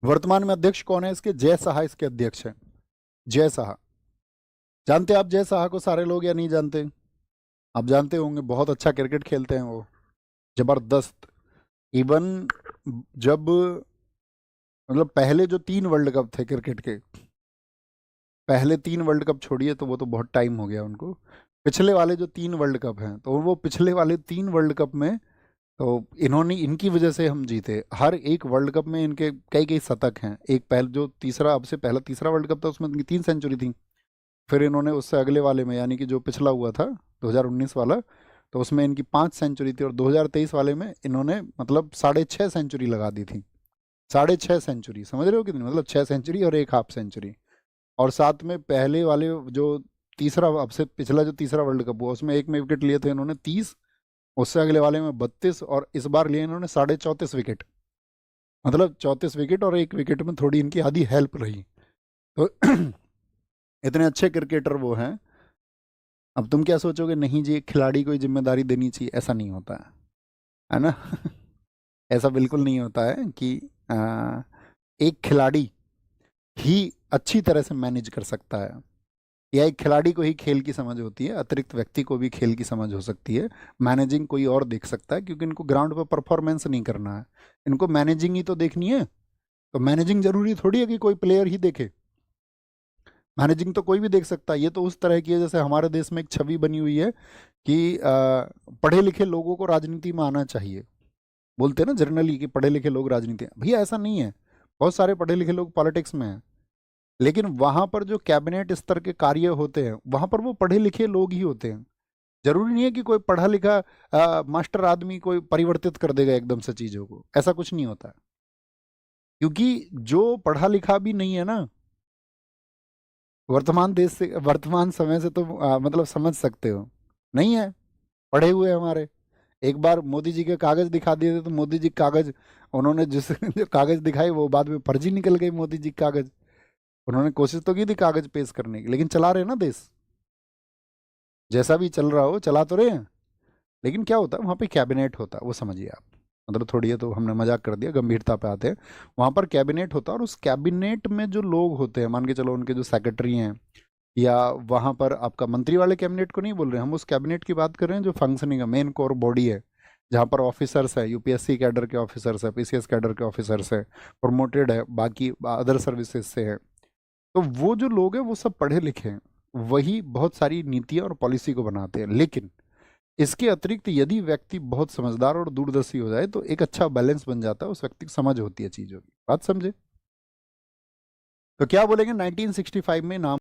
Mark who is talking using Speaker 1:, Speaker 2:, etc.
Speaker 1: वर्तमान में अध्यक्ष कौन है इसके? जय साहा इसके अध्यक्ष हैं। जय साहा, जानते हैं आप जय साहा को सारे लोग या नहीं जानते? आप जानते होंगे, बहुत अच्छा क्रिकेट खेलते हैं वो, जबरदस्त। इवन जब मतलब पहले जो 3 वर्ल्ड कप थे क्रिकेट के, पहले 3 वर्ल्ड कप छोड़िए तो वो तो बहुत टाइम हो गया उनको, पिछले वाले जो 3 वर्ल्ड कप हैं, तो वो पिछले वाले 3 वर्ल्ड कप में तो इन्होंने, इनकी वजह से हम जीते। हर एक वर्ल्ड कप में इनके कई कई शतक हैं। एक पहले जो तीसरा, अब से पहला तीसरा वर्ल्ड कप था उसमें इनकी 3 सेंचुरी थी। फिर इन्होंने उससे अगले वाले में, यानी कि जो पिछला हुआ था 2019 वाला, तो उसमें इनकी 5 सेंचुरी थी। और 2023 वाले में इन्होंने मतलब 6.5 सेंचुरी लगा दी थी। 6.5 सेंचुरी, समझ रहे हो कितनी? मतलब 6 सेंचुरी और एक हाफ सेंचुरी। और साथ में पहले वाले जो तीसरा, अब से पिछला जो तीसरा वर्ल्ड कप हुआ उसमें एक में विकेट लिए थे इन्होंने 30, उससे अगले वाले में 32, और इस बार लिए इन्होंने 34.5 विकेट। मतलब 34 विकेट, और एक विकेट में थोड़ी इनकी आधी हेल्प रही। तो इतने अच्छे क्रिकेटर वो हैं। अब तुम क्या सोचोगे, नहीं जी खिलाड़ी को ही जिम्मेदारी देनी चाहिए, ऐसा नहीं होता है ना? ऐसा बिल्कुल नहीं होता है कि एक खिलाड़ी ही अच्छी तरह से मैनेज कर सकता है, या एक खिलाड़ी को ही खेल की समझ होती है। अतिरिक्त व्यक्ति को भी खेल की समझ हो सकती है। मैनेजिंग कोई और देख सकता है, क्योंकि इनको ग्राउंड पर परफॉर्मेंस नहीं करना है, इनको मैनेजिंग ही तो देखनी है। तो मैनेजिंग जरूरी थोड़ी है कि कोई प्लेयर ही देखे। मैनेजिंग तो कोई भी देख सकता है। ये तो उस तरह की है जैसे हमारे देश में एक छवि बनी हुई है कि पढ़े लिखे लोगों को राजनीति में आना चाहिए। बोलते हैं ना जनरली कि पढ़े लिखे लोग राजनीति, भैया ऐसा नहीं है। बहुत सारे पढ़े लिखे लोग पॉलिटिक्स में हैं, लेकिन वहां पर जो कैबिनेट स्तर के कार्य होते हैं वहां पर वो पढ़े लिखे लोग ही होते हैं। जरूरी नहीं है कि कोई पढ़ा लिखा मास्टर आदमी कोई परिवर्तित कर देगा एकदम से चीजों को, ऐसा कुछ नहीं होता है। क्योंकि जो पढ़ा लिखा भी नहीं है ना, वर्तमान देश से, वर्तमान समय से तो मतलब समझ सकते हो, नहीं है पढ़े हुए हमारे। एक बार मोदी जी के कागज दिखा दिए थे तो मोदी जी कागज, उन्होंने जिस जो कागज दिखाए वो बाद में फर्जी निकल गई मोदी जी कागज। उन्होंने कोशिश तो की थी कागज पेश करने की, लेकिन चला रहे ना देश, जैसा भी चल रहा हो चला तो रहे हैं। लेकिन क्या होता है वहाँ पे कैबिनेट होता है, वो समझिए आप। मतलब थोड़ी है तो हमने मजाक कर दिया, गंभीरता पे आते हैं। वहाँ पर कैबिनेट होता है, और उस कैबिनेट में जो लोग होते हैं, मान के चलो उनके जो सेक्रेटरी हैं, या वहाँ पर आपका मंत्री वाले कैबिनेट को नहीं बोल रहे हैं हम, उस कैबिनेट की बात कर रहे हैं जो फंक्शनिंग है, मेन कोर बॉडी है, जहाँ पर ऑफिसर्स है, यूपीएससी कैडर के ऑफिसर्स है, पीसीएस कैडर के ऑफिसर्स है, प्रमोटेड है, बाकी अदर सर्विसेज से है। तो वो जो लोग हैं वो सब पढ़े लिखे हैं, वही बहुत सारी नीतियाँ और पॉलिसी को बनाते हैं। लेकिन इसके अतिरिक्त यदि व्यक्ति बहुत समझदार और दूरदर्शी हो जाए तो एक अच्छा बैलेंस बन जाता है, उस व्यक्ति को समझ होती है चीज़ों की। बात समझे? तो क्या बोलेंगे 1965 में नाम